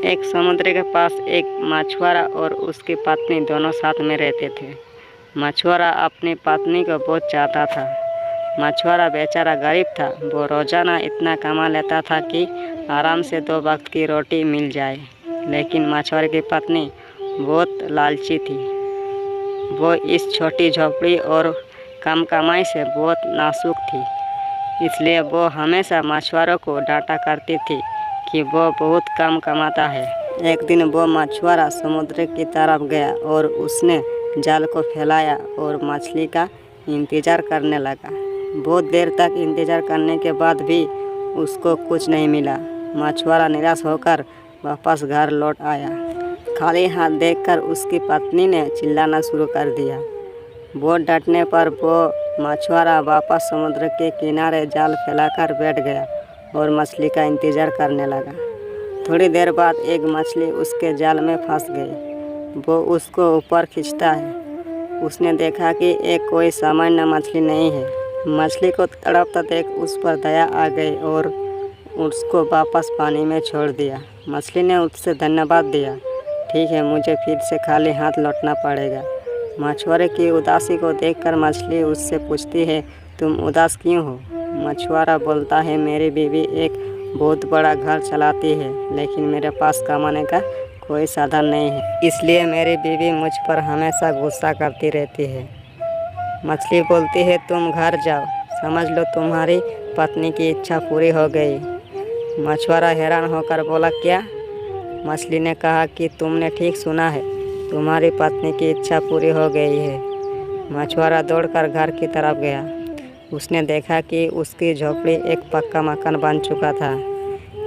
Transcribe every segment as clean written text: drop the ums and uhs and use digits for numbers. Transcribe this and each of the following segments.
एक समुद्र के पास एक मछुआरा और उसकी पत्नी दोनों साथ में रहते थे। मछुआरा अपनी पत्नी को बहुत चाहता था। मछुआरा बेचारा गरीब था। वो रोज़ाना इतना कमा लेता था कि आराम से 2 वक्त की रोटी मिल जाए। लेकिन मछुआरे की पत्नी बहुत लालची थी। वो इस छोटी झोपड़ी और कम कमाई से बहुत नाजुक थी। इसलिए वो हमेशा मछुआरों को डांटा करती थी कि वो बहुत कम कमाता है। एक दिन वो मछुआरा समुद्र की तरफ गया और उसने जाल को फैलाया और मछली का इंतज़ार करने लगा। बहुत देर तक इंतज़ार करने के बाद भी उसको कुछ नहीं मिला। मछुआरा निराश होकर वापस घर लौट आया। खाली हाथ देखकर उसकी पत्नी ने चिल्लाना शुरू कर दिया। बहुत डटने पर वो मछुआरा वापस समुद्र के किनारे जाल फैलाकर बैठ गया और मछली का इंतज़ार करने लगा। थोड़ी देर बाद एक मछली उसके जाल में फंस गई। वो उसको ऊपर खींचता है। उसने देखा कि एक कोई सामान्य मछली नहीं है। मछली को तड़पता देख उस पर दया आ गई और उसको वापस पानी में छोड़ दिया। मछली ने उससे धन्यवाद दिया। ठीक है, मुझे फिर से खाली हाथ लौटना पड़ेगा। मछुआरे की उदासी को देखकर मछली उससे पूछती है, तुम उदास क्यों हो? मछुआरा बोलता है, मेरी बीवी एक बहुत बड़ा घर चलाती है, लेकिन मेरे पास कमाने का कोई साधन नहीं है। इसलिए मेरी बीवी मुझ पर हमेशा गुस्सा करती रहती है। मछली बोलती है, तुम घर जाओ, समझ लो तुम्हारी पत्नी की इच्छा पूरी हो गई। मछुआरा हैरान होकर बोला, क्या? मछली ने कहा कि तुमने ठीक सुना है, तुम्हारी पत्नी की इच्छा पूरी हो गई है। मछुआरा दौड़कर घर की तरफ गया। उसने देखा कि उसकी झोपड़ी एक पक्का मकान बन चुका था।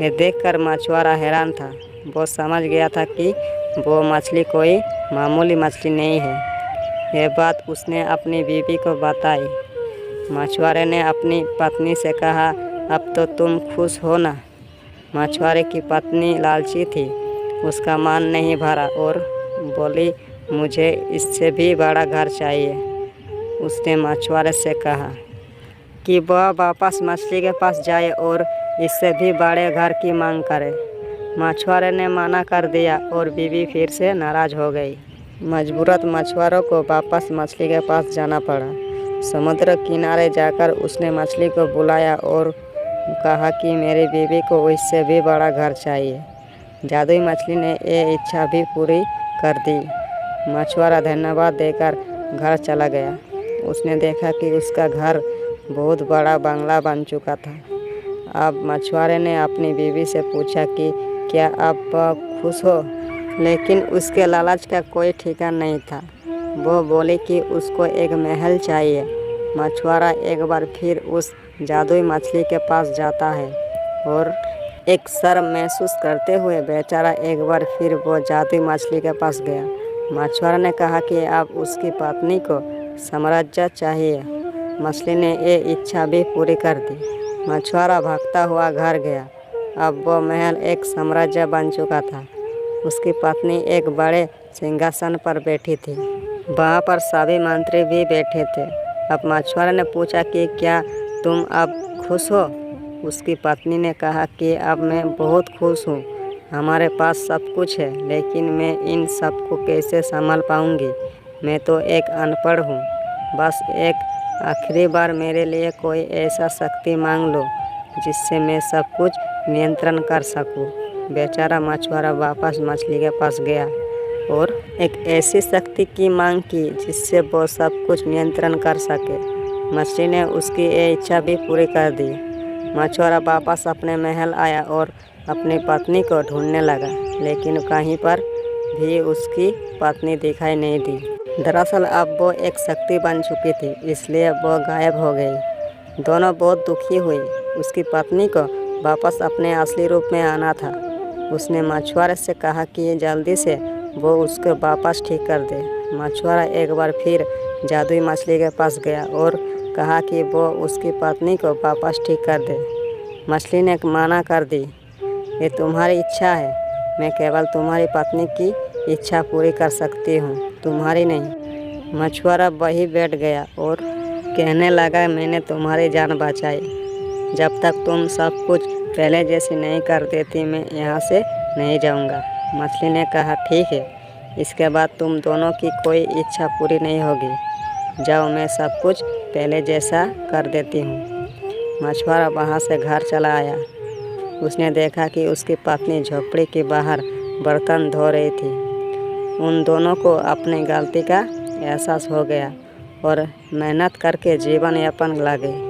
यह देखकर मछुआरा हैरान था। वो समझ गया था कि वो मछली कोई मामूली मछली नहीं है। यह बात उसने अपनी बीवी को बताई। मछुआरे ने अपनी पत्नी से कहा, अब तो तुम खुश हो ना? मछुआरे की पत्नी लालची थी। उसका मान नहीं भरा और बोली, मुझे इससे भी बड़ा घर चाहिए। उसने मछुआरे से कहा कि वह वापस मछली के पास जाए और इससे भी बड़े घर की मांग करे। मछुआरे ने मना कर दिया और बीवी फिर से नाराज़ हो गई। मजबूरन मछुआरों को वापस मछली के पास जाना पड़ा। समुद्र किनारे जाकर उसने मछली को बुलाया और कहा कि मेरी बीवी को इससे भी बड़ा घर चाहिए। जादुई मछली ने ये इच्छा भी पूरी कर दी। मछुआरा धन्यवाद देकर घर चला गया। उसने देखा कि उसका घर बहुत बड़ा बंगला बन चुका था। अब मछुआरे ने अपनी बीवी से पूछा कि क्या आप खुश हो? लेकिन उसके लालच का कोई ठिकाना नहीं था। वो बोली कि उसको एक महल चाहिए। मछुआरा एक बार फिर उस जादुई मछली के पास जाता है और एक शर्म महसूस करते हुए बेचारा एक बार फिर वो जादुई मछली के पास गया। मछुआरा ने कहा कि अब उसकी पत्नी को साम्राज्य चाहिए। मछली ने ये इच्छा भी पूरी कर दी। मछुआरा भागता हुआ घर गया। अब वो महल एक साम्राज्य बन चुका था। उसकी पत्नी एक बड़े सिंहासन पर बैठी थी। वहाँ पर सभी मंत्री भी बैठे थे। अब मछुआरे ने पूछा कि क्या तुम अब खुश हो? उसकी पत्नी ने कहा कि अब मैं बहुत खुश हूँ। हमारे पास सब कुछ है, लेकिन मैं इन सब को कैसे संभाल पाऊँगी? मैं तो एक अनपढ़ हूँ। बस एक आखिरी बार मेरे लिए कोई ऐसा शक्ति मांग लो जिससे मैं सब कुछ नियंत्रण कर सकूं। बेचारा मछुआरा वापस मछली के पास गया और एक ऐसी शक्ति की मांग की जिससे वो सब कुछ नियंत्रण कर सके। मछली ने उसकी ये इच्छा भी पूरी कर दी। मछुआरा वापस अपने महल आया और अपनी पत्नी को ढूंढने लगा, लेकिन कहीं पर भी उसकी पत्नी दिखाई नहीं दी। दरअसल अब वो एक शक्ति बन चुकी थी, इसलिए वो गायब हो गई। दोनों बहुत दुखी हुई। उसकी पत्नी को वापस अपने असली रूप में आना था। उसने मछुआरे से कहा कि जल्दी से वो उसको वापस ठीक कर दे। मछुआरा एक बार फिर जादुई मछली के पास गया और कहा कि वो उसकी पत्नी को वापस ठीक कर दे। मछली ने मना कर दी, ये तुम्हारी इच्छा है। मैं केवल तुम्हारी पत्नी की इच्छा पूरी कर सकती हूँ, तुम्हारी नहीं। मछुआरा वहीं बैठ गया और कहने लगा, मैंने तुम्हारी जान बचाई। जब तक तुम सब कुछ पहले जैसी नहीं कर देती, मैं यहाँ से नहीं जाऊंगा। मछली ने कहा, ठीक है, इसके बाद तुम दोनों की कोई इच्छा पूरी नहीं होगी। जाओ, मैं सब कुछ पहले जैसा कर देती हूँ। मछुआरा वहाँ से घर चला आया। उसने देखा कि उसकी पत्नी झोपड़ी के बाहर बर्तन धो रही थी। उन दोनों को अपनी गलती का एहसास हो गया और मेहनत करके जीवन यापन लगे।